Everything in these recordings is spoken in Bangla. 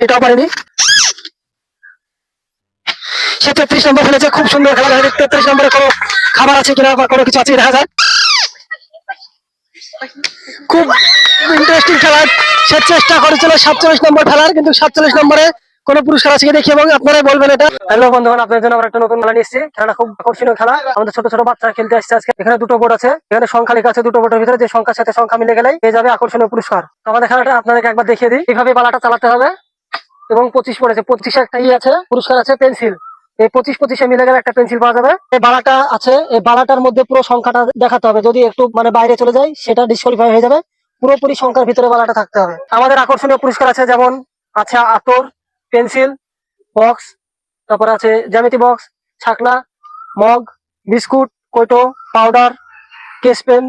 এটাও পারেনি। সে 33 নম্বর ফেলেছে, খুব সুন্দর খেলা। 33 নম্বরে কোনো খাবার আছে কিনা বা কোনো কিছু আছে দেখা যায়। খুব ইন্টারেস্টিং খেলা। সে চেষ্টা করেছিল 47 নম্বর ফেলার, কিন্তু 47 নম্বরে কোনো পুরস্কার আছে কি দেখি এবং আপনারাই বলবেন এটা। হ্যালো বন্ধুগণ, আপনাদের জন্য আমরা একটা নতুন খেলা নিয়ে এসেছি। খেলাটা খুব আকর্ষণীয় খেলা। আমাদের ছোট ছোট বাচ্চারা খেলতে আসছে আজকে। এখানে দুটো বোর্ড আছে, এখানে সংখ্যা লেখা আছে। দুটো বোর্ডের ভিতরে যে সংখ্যার সাথে সংখ্যা মিলে গেলেই পেয়ে যাবে আকর্ষণীয় পুরস্কার। তো আমাদের খেলাটা আপনাদেরকে একবার দেখিয়ে দিই। এইভাবে বালাটা চালাতে হবে এবং 25 পড়েছে। 25 একটা আছে, পুরস্কার আছে পেন্সিল। এই 25-25 মিলে গেলে একটা পেন্সিল পাওয়া যাবে। এই বালাটা আছে, এই বালাটার মধ্যে পুরো সংখ্যাটা দেখাতে হবে। যদি একটু বাইরে চলে যায় সেটা ডিসকোয়ালিফাই হয়ে যাবে। পুরোপুরি সংখ্যার ভিতরে বালাটা থাকতে হবে। আমাদের আকর্ষণীয় পুরস্কার আছে, যেমন আছে আতর, পেন্সিল বক্স, তারপর আছে জ্যামিতি বক্স, ছাকলা, মগ, বিস্কুট, কৌটো, পাউডার, কেস পেন,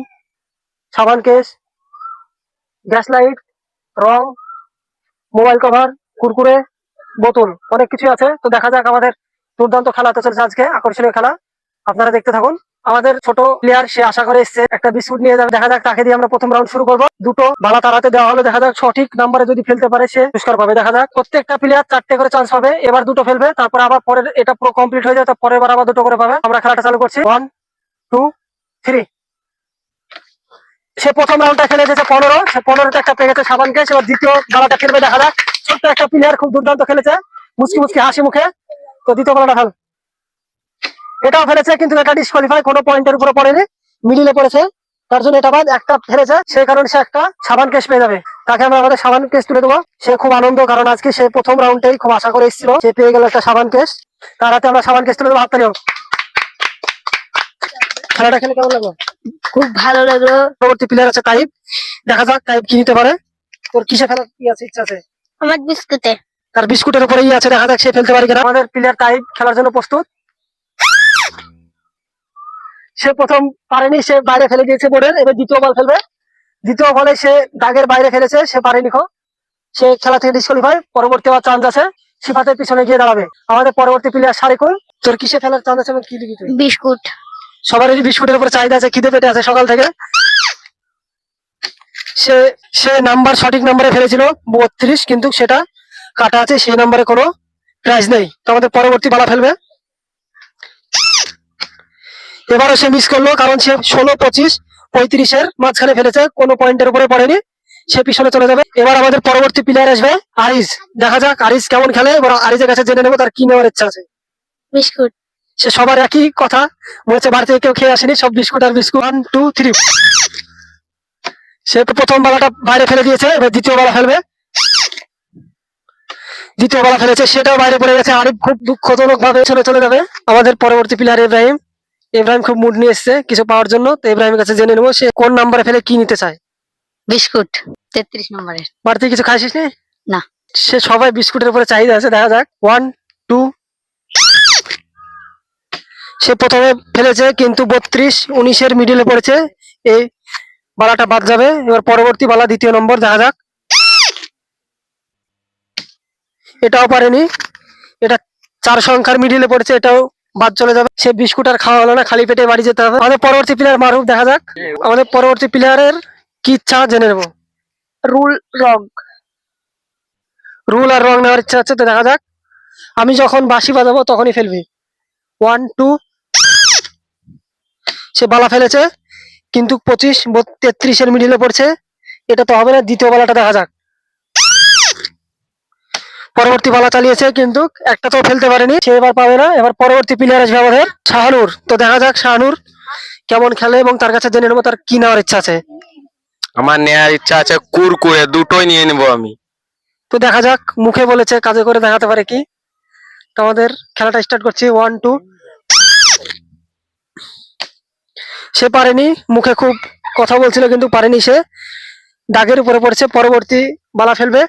সাবান কেস, গ্যাস লাইট, রং, মোবাইল কভার, কুরকুরে, বোতল, অনেক কিছু আছে। তো দেখা যাক, আমাদের দুর্দান্ত খেলা তো চলছে আজকে, আকর্ষণীয় খেলা। আপনারা দেখতে থাকুন। আমাদের ছোট প্লেয়ার সে আশা করে এসছে একটা বিস্কুট নিয়ে যাবে। দেখা যাক, তাকে দিয়ে আমরা প্রথম রাউন্ড শুরু করবো। দুটো বালা তাড়াতে দেওয়া হলো। দেখা যাক সঠিক নাম্বারে যদি ফেলতে পারে সে পুরস্কার পাবে। দেখা যাক, প্রত্যেকটা প্লেয়ার 4টে করে চান্স পাবে। এবার দুটো ফেলবে, তারপর আবার পরের এটা পুরো কমপ্লিট হয়ে যায়, তার পরের বার আবার দুটো করে পাবে। আমরা খেলাটা চালু করছি। 1 2 3। সে প্রথম রাউন্ডটা খেলে গেছে 15। সে 15তে একটা পেয়ে গেছে সাবানকে। সে দ্বিতীয় বালাটা খেলবে। দেখা যাক, ছোট্ট একটা প্লেয়ার খুব দুর্দান্ত খেলেছে, মুচকি মুচকি হাসি মুখে। তো দ্বিতীয় বালাটা খেল। এটাও ফেলেছে, কিন্তু এটা ডিসকোয়ালিফাই, কোনো পয়েন্টের উপরে পড়েনি, মিডিলে পড়েছে। তার জন্য এটা বাদ। একটা ফেলেছে, সেই কারণে সে একটা সাবান কেস পেয়ে যাবে। তাকে আমরা আমাদের সাবান কেস তুলে দেবো। সে খুব আনন্দ, কারণ আজকে সে প্রথম রাউন্ডেই খুব আশা করে এসেছিল। সে পেয়ে গেল একটা সাবান কেস। তার হাতে আমরা সাবান কেস তুলে দেবো। হাততালি হোক। খেলাটা খেলে কেমন লাগলো? খুব ভালো লাগলো। পরবর্তী প্লেয়ার আছে তাইব। দেখা যাক তাইব কি নিতে পারে। তোর কিসে ফেলার কি আছে, ইচ্ছা আছে? আমার বিস্কুটে। তার বিস্কুটের উপরে আছে। দেখা যাক সে ফেলতে পারে কিনা। আমাদের প্লেয়ার তাইব খেলার জন্য প্রস্তুত। সে প্রথম পারেনি, সে বাইরে ফেলে দিয়েছে বোর্ডের। এবার দ্বিতীয় বল ফেলবে। দ্বিতীয় বলে সে দাগের বাইরে ফেলেছে, সে পারেনি। সে খেলা থেকে ডিসকোয়ালিফাই। পরবর্তী আবার চান্স আছে, সিফাতের পিছনে গিয়ে দাঁড়াবে। আমাদের পরবর্তী প্লেয়ার সারিকুল। তোর কিসে ফেলার চান্স আছে এবং কি দিবি তুই? বিস্কুট। সবারই বিস্কুটের উপরে চাহিদা আছে, খিদে পেটে আছে সকাল থেকে। সে সে নাম্বার সঠিক নাম্বারে ফেলেছিল 32, কিন্তু সেটা কাটা আছে, সেই নাম্বারে কোনো প্রাইজ নেই। তো আমাদের পরবর্তী বালা ফেলবে। এবারও সে মিস করলো, কারণ সে 16, 25, 35-এর মাঝখানে ফেলেছে, কোনো পয়েন্টের উপরে পড়েনি। সে পিছনে চলে যাবে। এবার আমাদের পরবর্তী প্লেয়ার আসবে আরিজ। দেখা যাক আরিজ কেমন খেলে। এবার আরিজের কাছে জেনে নেবো তার কি নেওয়ার ইচ্ছা আছে। বিস্কুট। সে সবার একই কথা বলছে, বাড়ি থেকে কেউ খেয়ে আসেনি, সব বিস্কুট আর বিস্কুট। 1 2 3। সে তো প্রথম বালাটা বাইরে ফেলে দিয়েছে। এবার দ্বিতীয় বালা ফেলবে। দ্বিতীয় বালা ফেলেছে, সেটাও বাইরে পড়ে গেছে। আরিফ খুব দুঃখজনক ভাবে চলে যাবে। আমাদের পরবর্তী প্লেয়ার ইব্রাহিম। ইব্রাহিম খুব মুড নিয়ে এসছে কিছু পাওয়ার জন্য। তো ইব্রাহিমের কাছে জেনে নেবো সে কোন নাম্বারে ফেলে কি নিতে চায়। বিস্কুট 33 নম্বরের। বাড়িতে কিছু খাইছিস নি? না। সে সবাই বিস্কুটের উপরে চাহিদা আছে। দেখা যাক। 1 2। সে প্রথমে ফেলেছে, কিন্তু 32, 19-এর মিডিলে পড়েছে। এই বালাটা বাদ যাবে। এবার পরবর্তী বালা দ্বিতীয় নম্বর। দেখা যাক। এটাও পারেনি, এটা 4 সংখ্যার মিডিলে পড়েছে, এটাও বাদ চলে যাবে। সে বিস্কুট আর খাওয়া হলো না, খালি পেটে বাড়ি যেতে হবে। আমাদের পরবর্তী প্লেয়ার মারুফ। দেখা যাক আমাদের পরবর্তী প্লেয়ারের কি ইচ্ছা, জেনে নেবো। রুল আর রং নেওয়ার ইচ্ছা আছে। তো দেখা যাক, আমি যখন বাঁশি বাজাবো তখনই ফেলবি। 1 2। সে বালা ফেলেছে, কিন্তু 25, 33-এর মিডিলে পড়ছে, এটা তো হবে না। দ্বিতীয় বালাটা দেখা যাক। পরবর্তী বালা চালিয়েছে, কিন্তু একটা তো ফেলতে পারেনি, সে এবার পাবে না। এবার পরবর্তী প্লেয়ার আসবে আমাদের শাহানুর। তো দেখা যাক শাহানুর কেমন খেলে এবং তার কাছে জেনে নেবো তার কি নেওয়ার ইচ্ছা আছে। আমার নেওয়ার ইচ্ছা আছে কুরকুরে, দুটোই নিয়ে নেবো আমি। তো দেখা যাক, মুখে বলেছে কাজে করে দেখাতে পারে কি। তো আমাদের খেলাটা স্টার্ট করছি। 1 2। সে পারেনি, মুখে খুব কথা বলছিল কিন্তু পারেনি। সে দাগের উপরে পড়েছে। পরবর্তী বালা ফেলবে।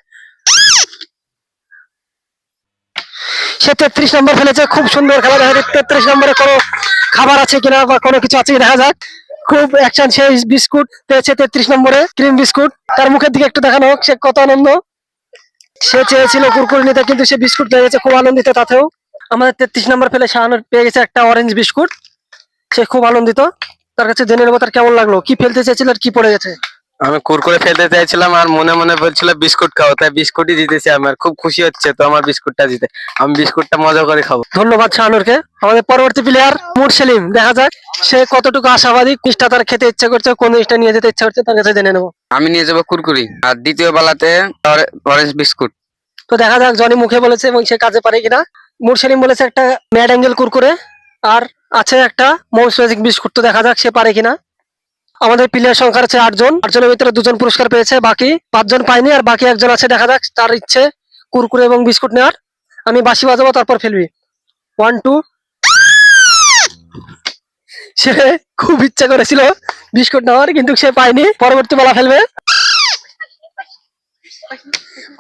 সে 33 নম্বর ফেলেছে, খুব সুন্দর খেলা। দেখা যাক 33 নম্বরে কোনো খাবার আছে কিনা বা কোনো কিছু আছে। দেখা যাক, খুব অ্যাকশন। সে বিস্কুট পেয়েছে 33 নম্বরে, ক্রিম বিস্কুট। তার মুখের দিকে একটু দেখানো হোক, সে কত আনন্দ। সে চেয়েছিল কুরকুরে নিতে, কিন্তু সে বিস্কুট পেয়ে গেছে, খুব আনন্দিত। তাতেও আমাদের 33 নম্বর ফেলে শাহানুর পেয়ে গেছে একটা অরেঞ্জ বিস্কুট। সে খুব আনন্দিত। তার কাছে জেনে নেবো তার কেমন লাগলো, কি ফেলতে চেয়েছিল আর কি পড়ে গেছে। আমি কুরকুরে ফেলতে চাইছিলাম আর মনে মনে বলছিল বিস্কুট খাও, তাই বিস্কুটই জিতেছি। আমার খুব খুশি হচ্ছে তো আমার বিস্কুটটা জিতে। আমি বিস্কুটটা মজা করে খাবো। ধন্যবাদ শাহানুরকে। আমাদের পরবর্তী প্লেয়ার মুরসেলিম, দেখা যাক সে কতটুকু আশাবাদী, কোনটা তার খেতে ইচ্ছা করছে, কোন জিনিসটা নিয়ে যেতে ইচ্ছা করছে তার কাছে জেনে নেবো। আমি নিয়ে যাবো কুরকুরি আর দ্বিতীয় বেলাতে অরেঞ্জ বিস্কুট। তো দেখা যাক জনি মুখে বলেছে এবং সে কাজে পারে কিনা। মুরসেলিম বলেছে একটা ম্যাড অ্যাঙ্গেল কুরকুরে আর আছে একটা মৌস ম্যাজিক বিস্কুট। তো দেখা যাক সে পারে কিনা। আমাদের প্লেয়ার সংখ্যা আছে 8 জন। 8 জনের ভিতরে 2 জন পুরস্কার পেয়েছে, বাকি 5 জন পায়নি। আর বাকি একজন আছে, দেখা যাক তার ইচ্ছে কুরকুরে এবং বিস্কুট নেওয়ার। আমি বাঁশি বাজাবো, তারপর ফেলবি। 1 2। সে খুব ইচ্ছা করেছিল বিস্কুট নেওয়ার, কিন্তু সে পায়নি। পরবর্তী বলা ফেলবে।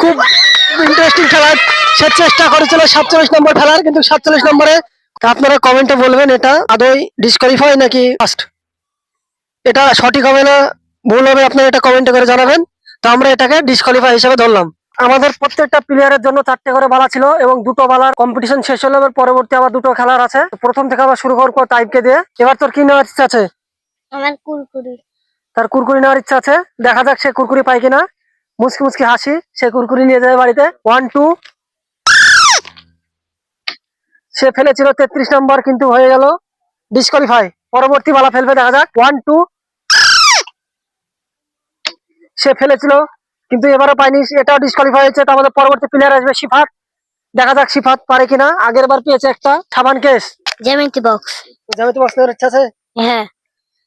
খুব ইন্টারেস্টিং খেলা। সে চেষ্টা করেছিল 47 নম্বর ফেলার, কিন্তু 47 নম্বরে। আপনারা কমেন্টে বলবেন এটা আদৌ ডিসকোয়ালিফাই নাকি ফার্স্ট। এটা সঠিক হবে না ভুল হবে, আপনারা এটা কমেন্টে করে জানাবেন। তো আমরা এটাকে ডিসকোয়ালিফাই হিসেবে ধরলাম। আমাদের প্রত্যেকটা প্লেয়ারের জন্য 4টে করে বালা ছিল এবং 2টো বালার কম্পিটিশন শেষ হলো। এবার পরবর্তী আবার 2টো খেলার আছে। তো প্রথম থেকে আবার শুরু করবো তাইপকে দিয়ে। এবার তোর কি নেওয়ার ইচ্ছা আছে? আমার কুরকুরি। তার কুরকুরি নেওয়ার ইচ্ছা আছে, দেখা যাক সে কুরকুরি পায় কিনা। মুচকি মুচকি হাসি, সে কুরকুরি নিয়ে যাবে বাড়িতে। 1 2। সে ফেলেছিল 33 নম্বর, কিন্তু হয়ে গেল ডিসকোয়ালিফাই। পরবর্তী বালা ফেলবে, দেখা যাক। 1 2। সে ফেলেছিল কিন্তু এবারও পায়নি, এটাও ডিসকোয়ালিফাই হয়েছে। তো আমাদের পরবর্তী প্লেয়ার আসবে সিফাত। দেখা যাক সিফাত পারে কিনা। আগের বার পেয়েছে একটা সাবান কেস। জ্যামিতি বক্স। জ্যামিতি বক্স নেওয়ার ইচ্ছা আছে। হ্যাঁ।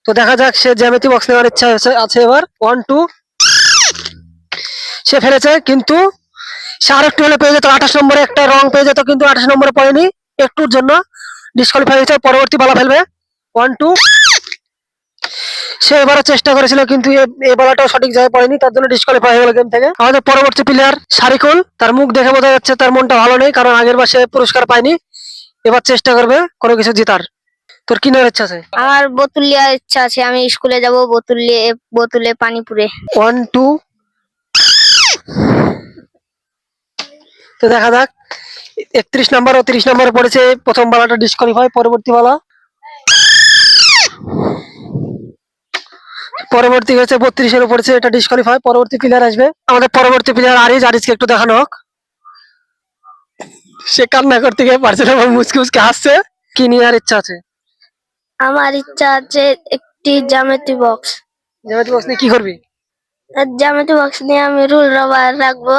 তো দেখা যাক সে জ্যামিতি বক্স নেওয়ার ইচ্ছা আছে এবার। 1 2। সে ফেলেছে, কিন্তু সে আর একটু হলে পেয়ে যেত। 28 নম্বরে একটা রং পেয়ে যেত, কিন্তু 28 নম্বরে পায়নি, একটুর জন্য ডিসকোয়ালিফাই হয়েছে। পরবর্তী বালা ফেলবে। 1 2। সে এবারও চেষ্টা করেছিল, কিন্তু এই বলাটাও সঠিক জায়গায় পড়েনি, তার জন্য ডিসকোয়ালিফাই হয়ে গেল গেম থেকে। আমাদের পরবর্তী প্লেয়ার সারিকুল। তার মুখ দেখে বোঝা যাচ্ছে তার মনটা ভালো নেই, কারণ আগের বার সে পুরস্কার পায়নি। এবার চেষ্টা করবে কোনো কিছু জেতার। তোর কি নেওয়ার ইচ্ছা আছে? আমার বোতল নেওয়ার ইচ্ছা আছে। আমি স্কুলে যাব বোতলে পানি পুরে। 1 2। তো দেখা যাক 31 নম্বর ও 30 নম্বরে পড়েছে। প্রথম বালাটা ডিসকোয়ালিফাই। পরবর্তী হচ্ছে 32-এর পড়েছে, এটা ডিসকোয়ালিফাই। পরবর্তী প্লেয়ার আসবে আমাদের পরবর্তী প্লেয়ার আরিজকে একটু দেখানো হোক। সে কান্না করতে গিয়ে পারছে না এবং মুচকি মুচকি হাসছে। কি নেওয়ার ইচ্ছা আছে? আমার ইচ্ছা আছে একটি জ্যামিতি বক্স। জ্যামিতি বক্স নিয়ে কি করবি? জ্যামিতি বক্স নিয়ে আমি রুল রাবার রাখবো।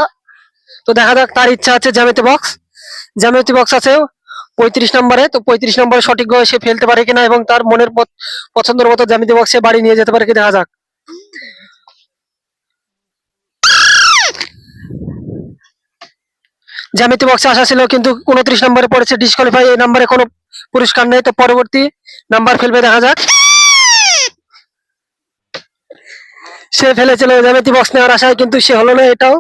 তো দেখা যাক তার ইচ্ছা আছে জ্যামিতি বক্স। জ্যামিতি বক্স আছে 35 নম্বরে। তো 35 নম্বরে সঠিকভাবে সে ফেলতে পারে কিনা এবং তার মনের পছন্দের মতো জ্যামিতি বক্সে বাড়ি নিয়ে যেতে পারে কি, দেখা যাক। জ্যামিতি বক্সে আসা ছিল, কিন্তু 29 নম্বরে পড়েছে, ডিসকোয়ালিফাই। এই নম্বরে কোনো পুরস্কার নেই। তো পরবর্তী নাম্বার ফেলবে, দেখা যাক। সে ফেলেছিল জ্যামিতি বক্স নেওয়ার আশায়, কিন্তু সে হলো না। এটাও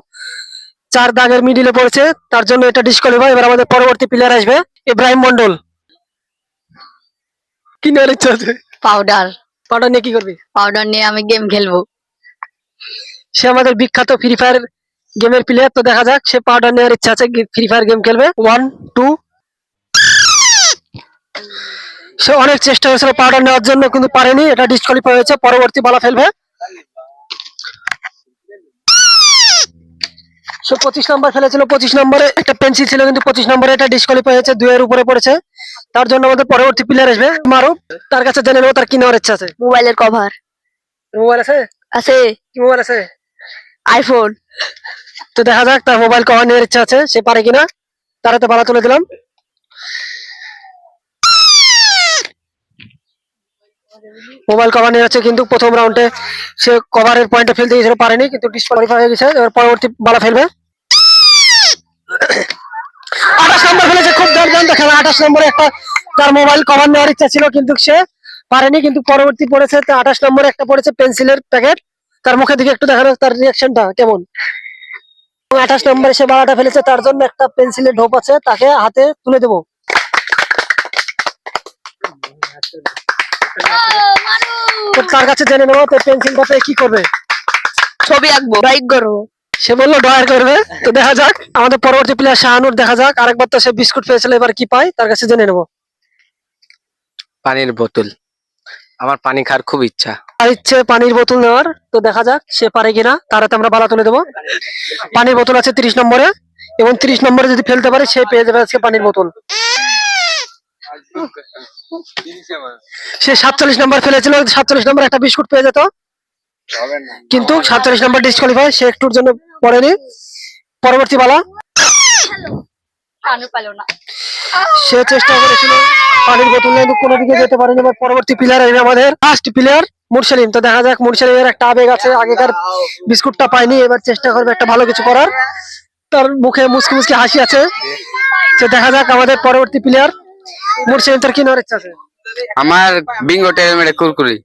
4 দাগের মিডিলে পড়েছে, তার জন্য এটা ডিসকোয়ালিফাই। এবার আমাদের পরবর্তী প্লেয়ার আসবে ইব্রাহিম মন্ডল। কি নেওয়ার ইচ্ছা আছে? পাউডার। পাউডার নিয়ে কি করবি? পাউডার নিয়ে আমি গেম খেলবো। সে আমাদের বিখ্যাত ফ্রি ফায়ার গেমের প্লেয়ার। তো দেখা যাক সে পাউডার নেওয়ার ইচ্ছা আছে, ফ্রি ফায়ার গেম খেলবে। 1 2। সে অনেক চেষ্টা করেছিল পাউডার নেওয়ার জন্য, কিন্তু পারেনি, এটা ডিসকোয়ালিফাই হয়েছে। পরবর্তী বলা ফেলবে। সে 25 নম্বর ফেলেছিল। 25 নম্বরে একটা পেন্সিল ছিল, কিন্তু 25 নম্বরে এটা ডিসকোয়ালিফাই হয়েছে, 2 এর উপরে পড়েছে। তার জন্য আমাদের পরবর্তী প্লেয়ার আসবে মারুফ। তার কাছে জেনে নেবো তার কি নেওয়ার ইচ্ছা আছে। মোবাইলের কভার মোবাইল আছে? আছে। কি মোবাইল আছে? আইফোন। তো দেখা যাক তার মোবাইল কভার নেওয়ার ইচ্ছা আছে, সে পারে কিনা। তার হাতে বালা তুলে দিলাম। মোবাইল কভার নিয়ে যাচ্ছে, কিন্তু প্রথম রাউন্ডে সে কভারের পয়েন্টে ফেলতে গিয়েছিল, পারেনি, কিন্তু ডিসকোয়ালিফাই হয়ে গেছে। এবার পরবর্তী বালা ফেলবে। 28 নম্বর ফেলেছে, খুব দুর্দান্ত খেলা। 28 নম্বরে একটা তার মোবাইল কভার নেওয়ার ইচ্ছা ছিল, কিন্তু সে পারেনি। কিন্তু পরবর্তী পড়েছে 28 নম্বরে একটা পড়েছে পেন্সিলের প্যাকেট। তার মুখের দিকে একটু দেখানো তার রিয়াকশনটা কেমন। 28 নম্বরে সে বালাটা ফেলেছে, তার জন্য একটা পেন্সিলের ঢোপ আছে, তাকে হাতে তুলে দেবো। তো তার কাছে জেনে নেবো তো পেন্সিলটাতে কি করবে। ছবি আঁকবো, ড্রয়িং করবো। সে বললো ড্রয়ার করবে। তো দেখা যাক আমাদের পরবর্তী প্লেয়ার শাহানুর। দেখা যাক, আরেকবার তো সে বিস্কুট পেয়েছিল, এবার কি পায় তার কাছে জেনে নেবো। পানির বোতল। আমার পানি খাওয়ার খুব ইচ্ছা। আর ইচ্ছে পানির বোতল নেওয়ার, তো দেখা যাক সে পারে কিনা। তার হাতে আমরা বালা তুলে দেবো। পানির বোতল আছে 30 নম্বরে, এবং 30 নম্বরে যদি ফেলতে পারে সে পেয়ে যাবে আজকে পানির বোতল। সে 47 নম্বর ফেলেছিল, 47 নম্বর একটা বিস্কুট পেয়ে যেত, কিন্তু 47 নম্বর ডিসকোয়ালিফাই, সে একটুর জন্য পড়েনি। পরবর্তী বালা, সে চেষ্টা করেছিল পানির বোতল নিয়ে, কিন্তু কোনো দিকে যেতে পারেনি। এবার পরবর্তী প্লেয়ার আমাদের ফার্স্ট প্লেয়ার মুরসালিম। তো দেখা যাক মুরসালিমের একটা আবেগ আছে, আগেকার বিস্কুটটা পাইনি, এবার চেষ্টা করবে একটা ভালো কিছু করার। তার মুখে মুসকি মুসকি হাসি আছে। তো দেখা যাক আমাদের পরবর্তী প্লেয়ার মুরসালিম, তার কি নেওয়ার ইচ্ছা আছে? আমার বিঙ্গো টেলমেটে কুরকুরি।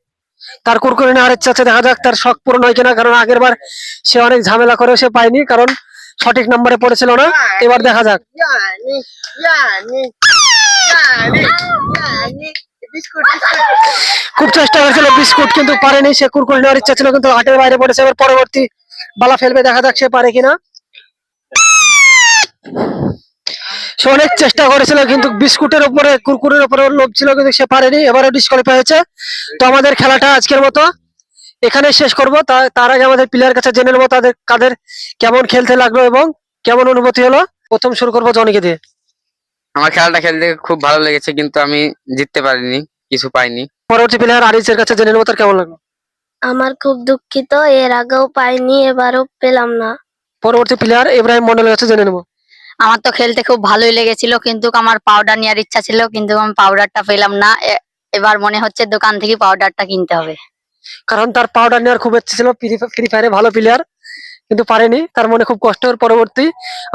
তার কুরকুরি নেওয়ার ইচ্ছা আছে, দেখা যাক তার শখ পূরণ হয় কিনা। কারণ আগের বার সে অনেক ঝামেলা করেও সে পায়নি, কারণ সঠিক নম্বরে পড়েছিল না। এবার দেখা যাক। খুব চেষ্টা করেছিল বিস্কুট, কিন্তু পারেনি। সে কুরকুরি নেওয়ার ইচ্ছা ছিল, কিন্তু হাটের বাইরে পড়েছে। এবার পরবর্তী বালা ফেলবে, দেখা যাক সে পারে কিনা। সে অনেক চেষ্টা করেছিল, কিন্তু বিস্কুটের উপরে কুরকুরের উপরে ওর লোভ ছিল, কিন্তু সে পারেনি। এবারে ডিসকোয়ালিফাই হয়েছে। তো আমাদের খেলাটা আজকের মতো এখানে শেষ করব। তার আগে আমাদের প্লেয়ার কাছে জেনে নেবো কাদের কেমন খেলতে লাগলো এবং কেমন অনুভূতি হলো। প্রথম শুরু করবো জনিকে দিয়ে। আমার খেলাটা খেলতে খুব ভালো লেগেছে, কিন্তু আমি জিততে পারিনি, কিছু পাইনি। পরবর্তী প্লেয়ার আরিসের কাছে জেনে নেবো তার কেমন লাগলো। আমার খুব দুঃখিত, এর আগেও পাইনি, এবারও পেলাম না। পরবর্তী প্লেয়ার ইব্রাহিম মন্ডলের কাছে জেনে নেবো। আমার তো খেলতে খুব ভালোই লেগেছিল, কিন্তু আমার পাউডার নেওয়ার ইচ্ছা ছিল, কিন্তু আমি পাউডারটা পেলাম না। এবার মনে হচ্ছে দোকান থেকে পাউডারটা কিনতে হবে। কারণ তার পাউডার নেওয়ার খুব ইচ্ছে ছিল, ফ্রি ফায়ারে ভালো প্লেয়ার, কিন্তু পারেনি। তার মনে খুব কষ্ট।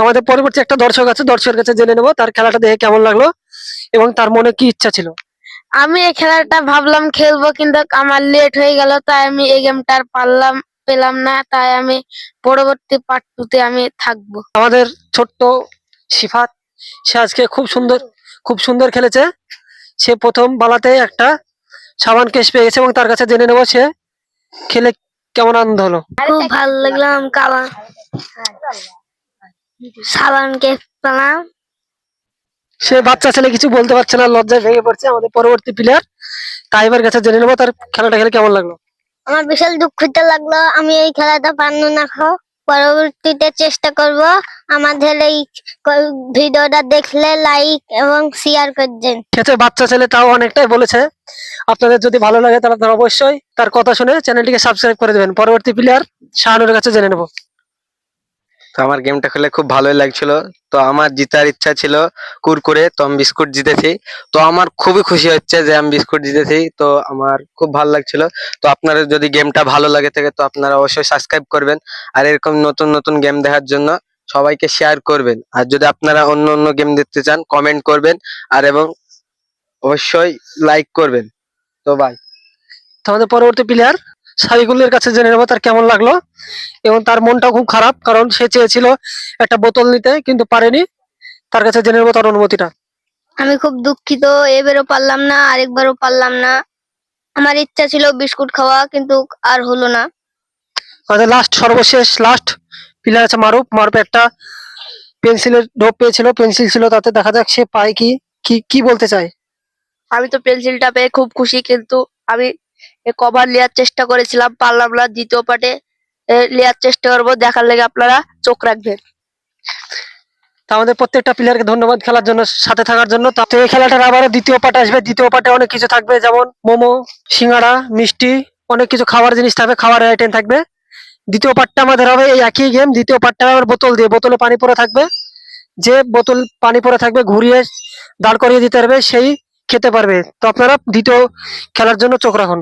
আমাদের পরবর্তী একটা দর্শক আছে, দর্শকের কাছে জেনে নেবো তার খেলাটা দেখে কেমন লাগলো এবং তার মনে কি ইচ্ছা ছিল। আমি এই খেলাটা ভাবলাম খেলবো, কিন্তু আমার লেট হয়ে গেল, তাই আমি এই গেমটা আর পেলাম না। তাই আমি পরবর্তী পার্ট 2 তে আমি থাকবো। আমাদের ছোট্ট সিফাত, সে আজকে খুব সুন্দর খেলেছে। সে প্রথম বালাতে একটা সাবান কেস পেয়ে গেছে, এবং তার কাছে জেনে নেবো সে খেলে কেমন আনন্দ হলো। খুব ভালো লাগলাম, সাবানকে পেলাম। সে বাচ্চা ছেলে কিছু বলতে পারছে না, লজ্জায় ভেঙে পড়ছে। আমাদের পরবর্তী প্লেয়ার তাইবার কাছে জেনে নেবো তার খেলাটা খেলে কেমন লাগলো। আমার বিশাল দুঃখিত লাগলো, আমি এই খেলাটা পারবো না। পরবর্তীতে চেষ্টা করব। আমাদের এই ভিডিওটা দেখলে লাইক এবং শেয়ার করবেন। ঠিক আছে, বাচ্চা ছেলে তাও অনেকটাই বলেছে। আপনাদের যদি ভালো লাগে তাহলে আপনারা অবশ্যই তার কথা শুনে চ্যানেলটিকে সাবস্ক্রাইব করে দেবেন। পরবর্তী প্লেয়ার শাহানুরের কাছে জেনে নেবো। তো আমার গেমটা খেলে খুব ভালোই লাগছিল। তো আমার জিতার ইচ্ছা ছিল কুরকুরে, তো আমি বিস্কুট জিতেছি। তো আমার খুবই খুশি হচ্ছে যে আমি বিস্কুট জিতেছি। তো আমার খুব ভালো লাগছিল। তো আপনাদের যদি গেমটা ভালো লাগে থাকে, তো আপনারা অবশ্যই সাবস্ক্রাইব করবেন। আর এরকম নতুন নতুন গেম দেখার জন্য সবাইকে শেয়ার করবেন। আর যদি আপনারা অন্য অন্য গেম দেখতে চান, কমেন্ট করবেন। আর এবং অবশ্যই লাইক করবেন। তো বাই। তো আমাদের পরবর্তী প্লেয়ার সাবিকুলের কাছে জেনে নেবো তার কেমন লাগলো, এবং তার মনটাও খুব খারাপ, কারণ সে চেয়েছিল একটা বোতল নিতে কিন্তু পারেনি। তার কাছে জেনে নেবো তার অনুভূতিটা। আমি খুব দুঃখিত, এবারও পারলাম না, আরেকবারও পারলাম না। আমার ইচ্ছা ছিল বিস্কুট খাওয়া, কিন্তু আর হলো না। আমাদের সর্বশেষ প্লেয়ার আছে মারুফ একটা পেন্সিলের ডোপ পেয়েছিল, পেন্সিল ছিল তাতে। দেখা যাক সে পায় কি কি কি বলতে চায়। আমি তো পেন্সিলটা পেয়ে খুব খুশি, কিন্তু আমি কভার নেওয়ার চেষ্টা করেছিলাম, পারলাম না। দ্বিতীয় পার্টে নেওয়ার চেষ্টা করবো, দেখার লেগে আপনারা চোখ রাখবেন। তো আমাদের প্রত্যেকটা প্লেয়ারকে ধন্যবাদ খেলার জন্য, সাথে থাকার জন্য। তো এই খেলাটার আবারও দ্বিতীয় পার্ট আসবে। দ্বিতীয় পার্টে অনেক কিছু থাকবে, যেমন মোমো, সিঙ্গাড়া, মিষ্টি, অনেক কিছু খাবার জিনিস থাকবে, খাবারের আইটেম থাকবে। দ্বিতীয় পার্টটা আমাদের হবে এই একই গেম। দ্বিতীয় পার্টটা আবার বোতল দিয়ে, বোতলে পানি পড়ে থাকবে। যে বোতল পানি পড়ে থাকবে ঘুরিয়ে দাঁড় করিয়ে দিতে পারবে সেই খেতে পারবে। তো আপনারা দ্বিতীয় খেলার জন্য চোখ রাখুন।